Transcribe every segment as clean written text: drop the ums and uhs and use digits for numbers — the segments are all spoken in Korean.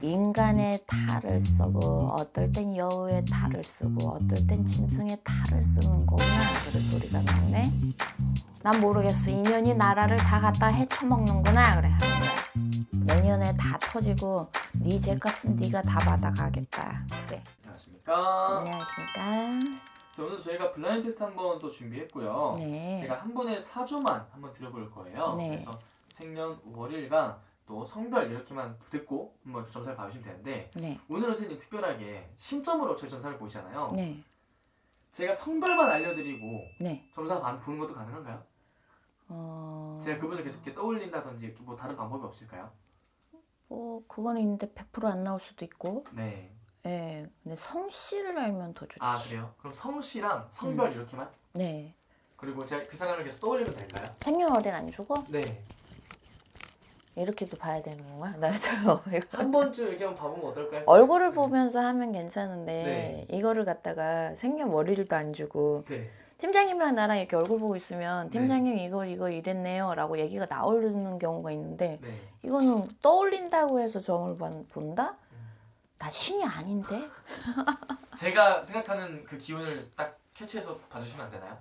인간의 탈을 쓰고 어떨 땐 여우의 탈을 쓰고 어떨 땐 짐승의 탈을 쓰는 거구나. 그래 소리가 나오네. 난 모르겠어. 인연이 나라를 다 갖다 헤쳐먹는구나. 그래 하는 거야. 내년에 다 터지고 네 죗값은 네가 다 받아가겠다. 그래. 안녕하십니까. 안녕하십니까. 오늘 저희가 블라인드 테스트 한번 또 준비했고요. 네. 제가 한 번에 4주만 한번 드려볼 거예요. 네. 그래서 생년 월일과 또 성별 이렇게만 듣고 한번 점사를 봐주시면 되는데, 네. 오늘은 선생님 특별하게 신점으로 저희 점사를 보시잖아요. 네. 제가 성별만 알려드리고 네. 점사 보는 것도 가능한가요? 제가 그분을 계속 이렇게 떠올린다든지 이렇게 뭐 다른 방법이 없을까요? 그거는 있는데 100% 안 나올 수도 있고. 네. 네. 근데 성씨를 알면 더 좋지. 아 그래요? 그럼 성씨랑 성별 이렇게만? 네. 그리고 제가 그 사람을 계속 떠올리면 될까요? 생년월일 안 주고 네. 이렇게도 봐야 되는 건가? 나도 한 번쯤 이렇게 한번 봐보면 어떨까요? 얼굴을 보면서 하면 괜찮은데 네. 이거를 갖다가 생년월일도 안 주고 네. 팀장님이랑 나랑 이렇게 얼굴 보고 있으면 네. 팀장님 이거 이랬네요 라고 얘기가 나오는 경우가 있는데 네. 이거는 떠올린다고 해서 점을 본다? 나 신이 아닌데? 제가 생각하는 그 기운을 딱 캐치해서 봐주시면 안 되나요?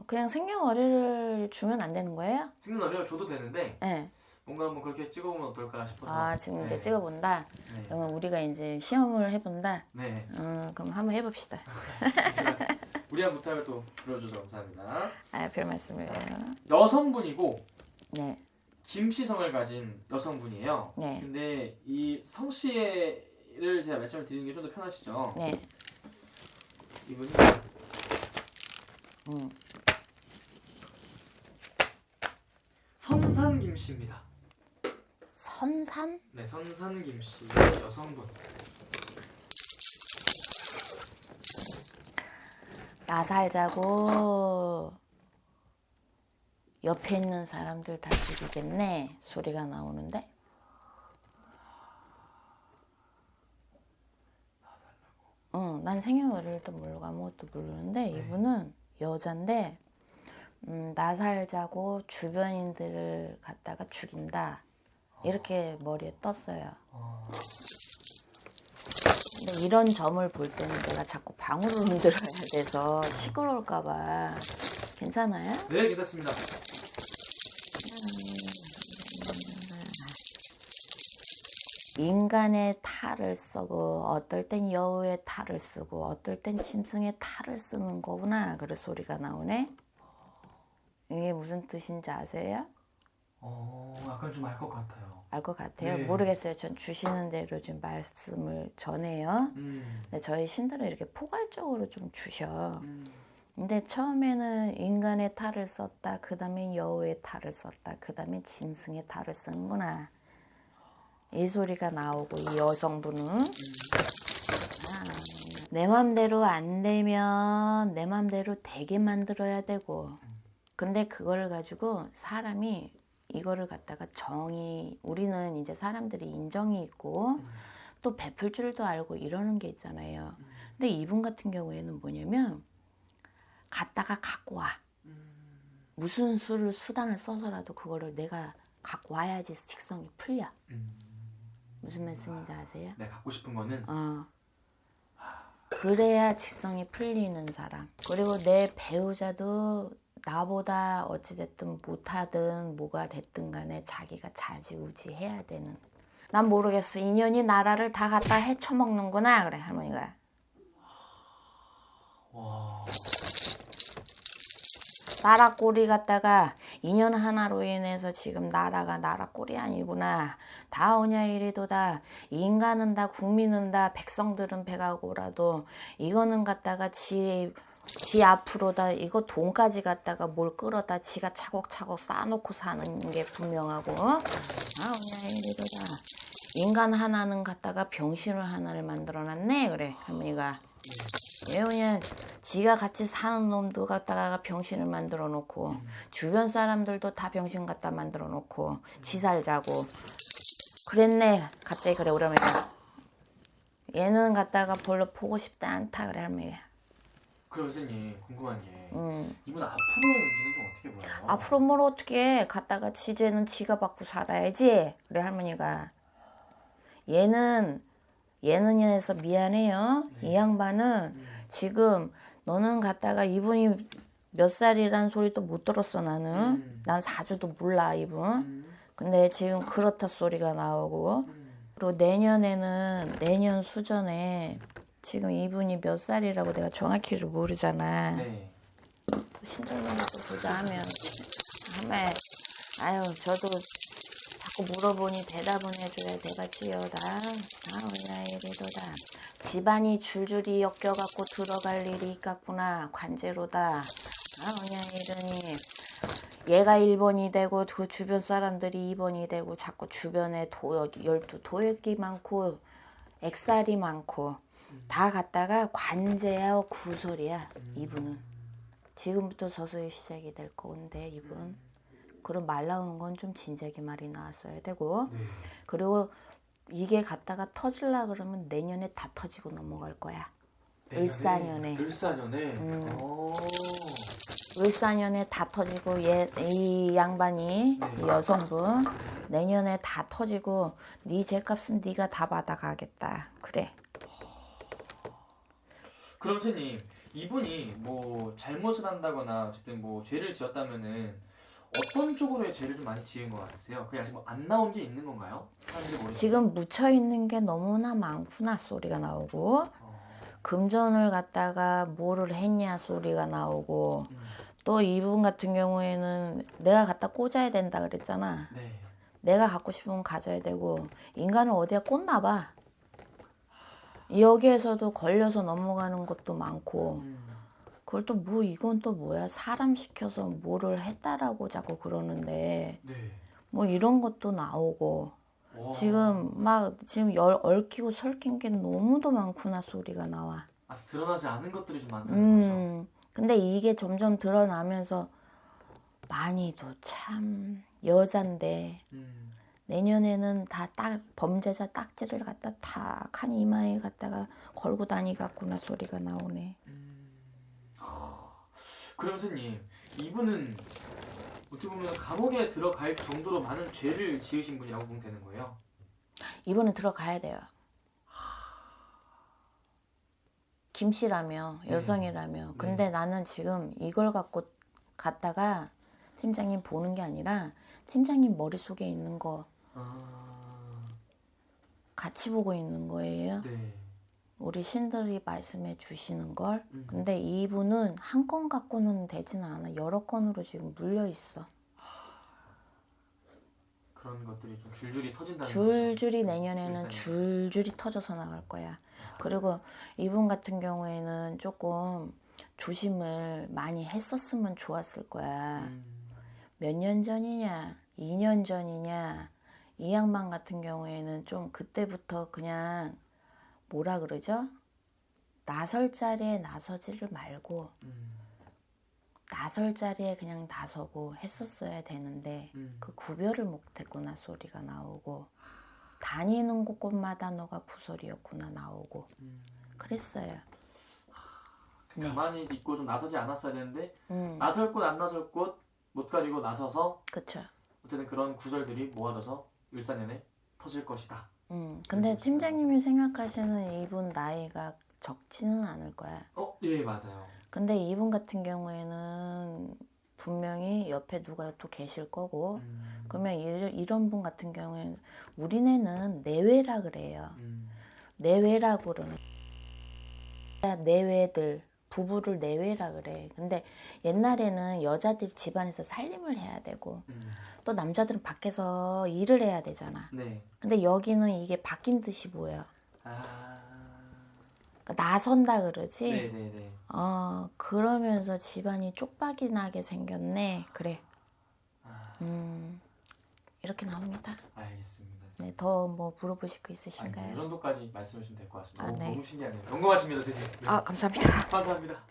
그냥 생년월일을 주면 안 되는 거예요? 생년월일 줘도 되는데 네. 뭔가 한번 그렇게 찍어보면 어떨까 싶어서. 지금 이제 네. 찍어본다? 네. 그러면 우리가 이제 시험을 해본다? 네. 그럼 한번 해봅시다. 우리한 부탁을 또 들어주셔서 감사합니다. 별 말씀을요. 여성분이고 네. 김씨성을 가진 여성분이에요. 네. 근데 이 성씨를 제가 말씀을 드리는 게 좀 더 편하시죠? 네. 이분이 선산 김씨입니다. 선산? 네, 선산 김씨의 여성분. 나 살자고 옆에 있는 사람들 다 죽이겠네 소리가 나오는데. 난 생년월일도 모르고 아무것도 모르는데 네. 이분은 여잔데 나 살자고 주변인들을 갖다가 죽인다 이렇게 머리에 떴어요. 근데 이런 점을 볼 때는 내가 자꾸 방울을 흔들어야 돼서 시끄러울까봐. 괜찮아요? 네, 괜찮습니다. 인간의 탈을 쓰고 어떨 땐 여우의 탈을 쓰고 어떨 땐 짐승의 탈을 쓰는 거구나. 그래 소리가 나오네. 이게 무슨 뜻인지 아세요? 약간 좀 알 것 같아요. 알 것 같아요? 네. 모르겠어요. 전 주시는 대로 좀 말씀을 전해요. 근데 저희 신들은 이렇게 포괄적으로 좀 주셔. 근데 처음에는 인간의 탈을 썼다. 그 다음에 여우의 탈을 썼다. 그 다음에 짐승의 탈을 쓰는구나. 이 소리가 나오고 이 여성분은 내 맘대로 안 되면 내 맘대로 되게 만들어야 되고, 근데 그거를 가지고 사람이 이거를 갖다가 우리는 이제 사람들이 인정이 있고 또 베풀 줄도 알고 이러는 게 있잖아요. 근데 이분 같은 경우에는 뭐냐면 갔다가 갖고 와. 무슨 수단을 써서라도 그거를 내가 갖고 와야지 직성이 풀려. 무슨 말씀인지 아세요? 네, 갖고 싶은 거는 그래야 직성이 풀리는 사람. 그리고 내 배우자도 나보다 어찌됐든 못하든 뭐가 됐든 간에 자기가 좌지우지 해야 되는. 난 모르겠어. 인연이 나라를 다 갖다 헤쳐먹는구나. 그래 할머니가. 와. 나라 꼴이 갖다가 인연 하나로 인해서 지금 나라가 나라 꼴이 아니구나. 다 오냐 이리도다. 인간은 다 국민은 다 백성들은 배가 고라도 이거는 갖다가 지 앞으로다 이거 돈까지 갖다가 뭘 끌어다 지가 차곡차곡 쌓아놓고 사는 게 분명하고. 오냐 이리도다. 인간 하나는 갖다가 병신을 하나를 만들어놨네. 그래 할머니가. 왜 그냥 지가 같이 사는 놈도 갖다가 병신을 만들어 놓고 주변 사람들도 다 병신 갖다 만들어 놓고 지 살자고 그랬네. 갑자기 그래 오라면 얘는 갖다가 별로 보고 싶지 않다 그래 할머니. 그럼 선생님 궁금한 게 이분 앞으로의 운기는 좀 어떻게 보여요? 앞으로 뭘 어떻게 갖다가 지제는 지가 받고 살아야지 그래 할머니가. 얘는에서 미안해요. 네. 이 양반은 지금 너는 갔다가 이분이 몇 살이란 소리도 못 들었어 나는. 난 사주도 몰라 이분. 근데 지금 그렇다 소리가 나오고 그리고 내년 수전에 지금 이분이 몇 살이라고 내가 정확히를 모르잖아. 네. 신정님도 보자 하면 아유 저도 자꾸 물어보니 대답은 해줘야 되겠지요. 다오냐 이래도다. 집안이 줄줄이 엮여갖고 들어갈 일이 있겠구나. 관제로다. 다오냐 이러니 얘가 1번이 되고 그 주변 사람들이 2번이 되고 자꾸 주변에 12도역이 많고 액살이 많고 다 갖다가 관제야 구설이야. 이분은 지금부터 서서히 시작이 될 건데 이분 그럼 말 나오는 건 좀 진작에 말이 나왔어야 되고 네. 그리고 이게 갖다가 터질라 그러면 내년에 다 터지고 넘어갈 거야. 을사년에. 을사년에 다 터지고 이 양반이 네. 이 여성분 내년에 다 터지고 네 죄값은 네가 다 받아가겠다. 그래. 그럼 선생님 이분이 뭐 잘못을 한다거나 어쨌든 뭐 죄를 지었다면은 어떤 쪽으로의 죄를 좀 많이 지은 것 같으세요? 그게 아직 뭐 안 나온 게 있는 건가요? 사람들이 모르는 지금 묻혀 있는 게 너무나 많구나 소리가 나오고 금전을 갖다가 뭐를 했냐 소리가 나오고 또 이분 같은 경우에는 내가 갖다 꽂아야 된다 그랬잖아. 네. 내가 갖고 싶으면 가져야 되고 인간을 어디에 꽂나 봐. 여기에서도 걸려서 넘어가는 것도 많고 그걸 또 뭐 이건 또 뭐야 사람 시켜서 뭐를 했다라고 자꾸 그러는데 네. 뭐 이런 것도 나오고 와. 지금 얽히고 설킨 게 너무도 많구나 소리가 나와. 아직 드러나지 않은 것들이 좀 많다는 거죠. 근데 이게 점점 드러나면서 많이도 참 여잔데 내년에는 다 범죄자 딱지를 갖다 탁 한 이마에 갖다가 걸고 다니겠구나 소리가 나오네. 그럼 선생님 이분은 어떻게 보면 감옥에 들어갈 정도로 많은 죄를 지으신 분이라고 보면 되는 거예요? 이분은 들어가야 돼요. 김씨라며 여성이라며. 근데 나는 지금 이걸 갖고 갔다가 팀장님 보는 게 아니라 팀장님 머릿속에 있는 거 같이 보고 있는 거예요. 네. 우리 신들이 말씀해 주시는 걸. 근데 이분은 한 건 갖고는 되지는 않아. 여러 건으로 지금 물려 있어. 그런 것들이 좀 줄줄이 터진다는 줄줄이 거죠. 내년에는 일상에. 줄줄이 터져서 나갈 거야. 그리고 이분 같은 경우에는 조금 조심을 많이 했었으면 좋았을 거야. 몇 년 전이냐, 2년 전이냐, 이 양반 같은 경우에는 좀 그때부터 그냥 뭐라 그러죠? 나설 자리에 나서지를 말고 나설 자리에 그냥 나서고 했었어야 되는데 그 구별을 못했구나 소리가 나오고 다니는 곳곳마다 너가 구설이었구나 나오고 그랬어요. 네. 가만히 있고 좀 나서지 않았어야 되는데 나설 곳 안 나설 곳 못 가리고 나서서 그쵸. 어쨌든 그런 구설들이 모아져서 을사년에 터질 것이다. 근데 팀장님이 생각하시는 이분 나이가 적지는 않을 거야. 예 맞아요. 근데 이분 같은 경우에는 분명히 옆에 누가 또 계실 거고 그러면 이런 분 같은 경우에는 우리네는 내외라 그래요. 내외라고 그러는 내외들 부부를 내외라 그래. 근데 옛날에는 여자들이 집안에서 살림을 해야 되고 또 남자들은 밖에서 일을 해야 되잖아. 네. 근데 여기는 이게 바뀐 듯이 보여. 그러니까 나선다 그러지. 네네네. 그러면서 집안이 쪽박이 나게 생겼네. 그래. 이렇게 나옵니다. 알겠습니다. 네, 더 뭐 물어보실 거 아니, 있으신가요? 이 정도까지 말씀하시면 될 것 같습니다. 아, 네. 너무 신기하네요. 영광하십니다, 선생님. 네. 감사합니다. 감사합니다.